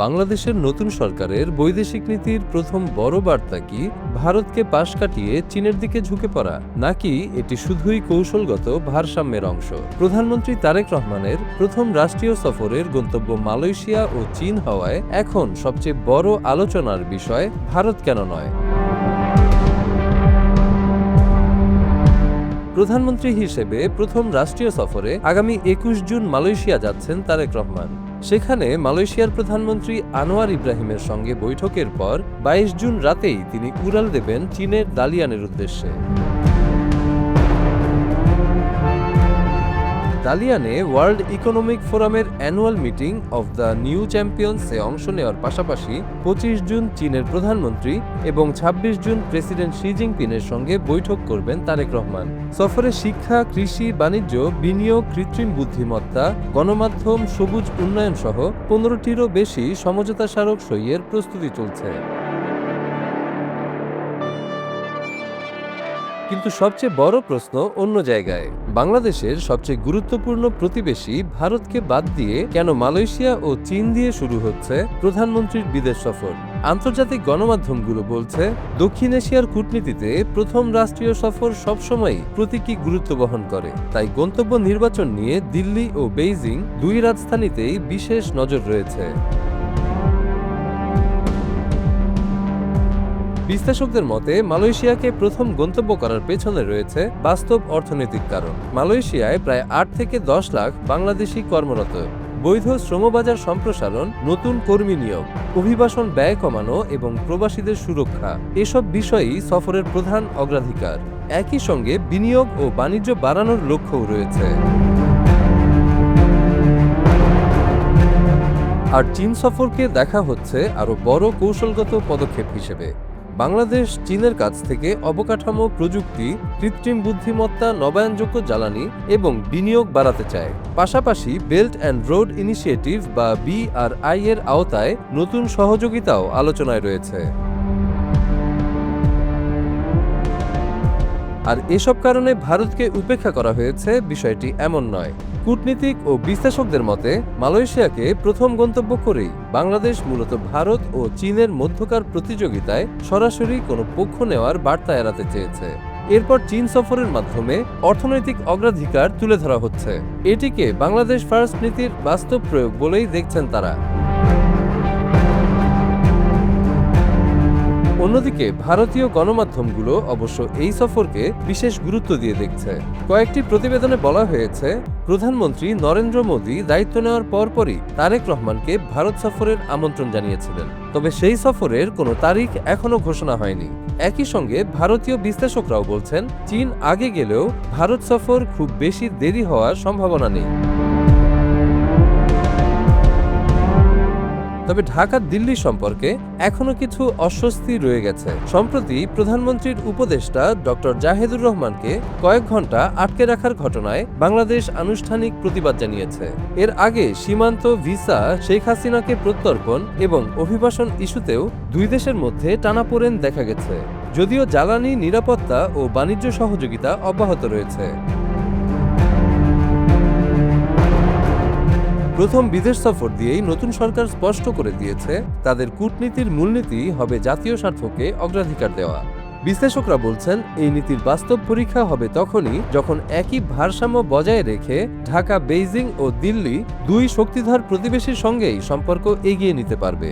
বাংলাদেশের নতুন সরকারের বৈদেশিক নীতির প্রথম বড় বার্তা কি ভারতকে পাশ কাটিয়ে চীনের দিকে ঝুঁকে পড়া, নাকি এটি শুধুই কৌশলগত ভারসাম্যের অংশ? প্রধানমন্ত্রী তারেক রহমানের প্রথম রাষ্ট্রীয় সফরের গন্তব্য মালয়েশিয়া ও চীন হওয়ায় এখন সবচেয়ে বড় আলোচনার বিষয় ভারত কেন নয়। প্রধানমন্ত্রী হিসেবে প্রথম রাষ্ট্রীয় সফরে আগামী ২১ জুন মালয়েশিয়া যাচ্ছেন তারেক রহমান। সেখানে মালয়েশিয়ার প্রধানমন্ত্রী আনোয়ার ইব্রাহিমের সঙ্গে বৈঠকের পর ২২ জুন রাতেই তিনি উড়াল দেবেন চীনের দালিয়ানের উদ্দেশ্যে। দালিয়ানে ওয়ার্ল্ড ইকোনমিক ফোরামের annual meeting of the new চ্যাম্পিয়ন্সে অংশ নেওয়ার পাশাপাশি ২৫ জুন চীনের প্রধানমন্ত্রী এবং ২৬ জুন প্রেসিডেন্ট শি জিনপিংয়ের সঙ্গে বৈঠক করবেন তারেক রহমান। সফরে শিক্ষা, কৃষি, বাণিজ্য, বিনিয়োগ, কৃত্রিম বুদ্ধিমত্তা, গণমাধ্যম, সবুজ উন্নয়ন সহ ১৫টিরও বেশি সমঝোতা স্মারক সইয়ের প্রস্তুতি চলছে। কিন্তু সবচেয়ে বড় প্রশ্ন অন্য জায়গায়। বাংলাদেশের সবচেয়ে গুরুত্বপূর্ণ প্রতিবেশী ভারতকে বাদ দিয়ে কেন মালয়েশিয়া ও চীন দিয়ে শুরু হচ্ছে প্রধানমন্ত্রীর বিদেশ সফর? আন্তর্জাতিক গণমাধ্যমগুলো বলছে, দক্ষিণ এশিয়ার কূটনীতিতে প্রথম রাষ্ট্রীয় সফর সবসময়ই প্রতীকী গুরুত্ব বহন করে। তাই গন্তব্য নির্বাচন নিয়ে দিল্লি ও বেইজিং দুই রাজধানীতেই বিশেষ নজর রয়েছে। বিশ্লেষকদের মতে, মালয়েশিয়াকে প্রথম গন্তব্য করার পেছনে রয়েছে বাস্তব অর্থনৈতিক কারণ। মালয়েশিয়ায় প্রায় ৮ থেকে ১০ লাখ বাংলাদেশি কর্মরত। বৈধ শ্রমবাজার সম্প্রসারণ, নতুন কর্মী নিয়োগ, অভিবাসন ব্যয় কমানো এবং প্রবাসীদের সুরক্ষা এসব বিষয়ই সফরের প্রধান অগ্রাধিকার। একই সঙ্গে বিনিয়োগ ও বাণিজ্য বাড়ানোর লক্ষ্যও রয়েছে। আর চীন সফরকে দেখা হচ্ছে আরও বড় কৌশলগত পদক্ষেপ হিসেবে। বাংলাদেশ চীনের কাছ থেকে অবকাঠামো, প্রযুক্তি, কৃত্রিম বুদ্ধিমত্তা, নবায়নযোগ্য জ্বালানি এবং বিনিয়োগ বাড়াতে চায়। পাশাপাশি বেল্ট অ্যান্ড রোড ইনিশিয়েটিভ বা BRI এর আওতায় নতুন সহযোগিতাও আলোচনায় রয়েছে। আর এসব কারণে ভারতকে উপেক্ষা করা হয়েছে বিষয়টি এমন নয়। কূটনীতিক ও বিশ্লেষকদের মতে, মালয়েশিয়াকে প্রথম গন্তব্য করেই বাংলাদেশ মূলত ভারত ও চীনের মধ্যকার প্রতিযোগিতায় সরাসরি কোনো পক্ষ নেওয়ার বার্তা এড়াতে চেয়েছে। এরপর চীন সফরের মাধ্যমে অর্থনৈতিক অগ্রাধিকার তুলে ধরা হচ্ছে। এটিকে বাংলাদেশ ফার্স্ট নীতির বাস্তব প্রয়োগ বলেই দেখছেন তারা। অন্যদিকে ভারতীয় গণমাধ্যমগুলো অবশ্য এই সফরকে বিশেষ গুরুত্ব দিয়ে দেখছে। কয়েকটি প্রতিবেদনে বলা হয়েছে, প্রধানমন্ত্রী নরেন্দ্র মোদী দায়িত্ব নেওয়ার পরপরই তারেক রহমানকে ভারত সফরের আমন্ত্রণ জানিয়েছিলেন। তবে সেই সফরের কোনো তারিখ এখনো ঘোষণা হয়নি। একই সঙ্গে ভারতীয় বিশ্লেষকরাও বলছেন, চীন আগে গেলেও ভারত সফর খুব বেশি দেরি হওয়ার সম্ভাবনা নেই। তবে ঢাকা দিল্লি সম্পর্কে এখনো কিছু অস্বস্তি রয়ে গেছে। সম্প্রতি প্রধানমন্ত্রীর উপদেষ্টা ডক্টর জাহেদুর রহমানকে কয়েক ঘন্টা আটকে রাখার ঘটনায় বাংলাদেশ আনুষ্ঠানিক প্রতিবাদ জানিয়েছে। এর আগে সীমান্ত, ভিসা, শেখ হাসিনাকে প্রত্যর্পণ এবং অভিবাসন ইস্যুতেও দুই দেশের মধ্যে টানাপোড়েন দেখা গেছে। যদিও জ্বালানি, নিরাপত্তা ও বাণিজ্য সহযোগিতা অব্যাহত রয়েছে। প্রথম বিদেশ সফর দিয়েই নতুন সরকার স্পষ্ট করে দিয়েছে, তাদের কূটনীতির মূলনীতি হবে জাতীয় স্বার্থকে অগ্রাধিকার দেওয়া। বিশ্লেষকরা বলছেন, এই নীতির বাস্তব পরীক্ষা হবে তখনই যখন একই ভারসাম্য বজায় রেখে ঢাকা, বেইজিং ও দিল্লি দুই শক্তিধর প্রতিবেশীর সঙ্গেই সম্পর্ক এগিয়ে নিতে পারবে।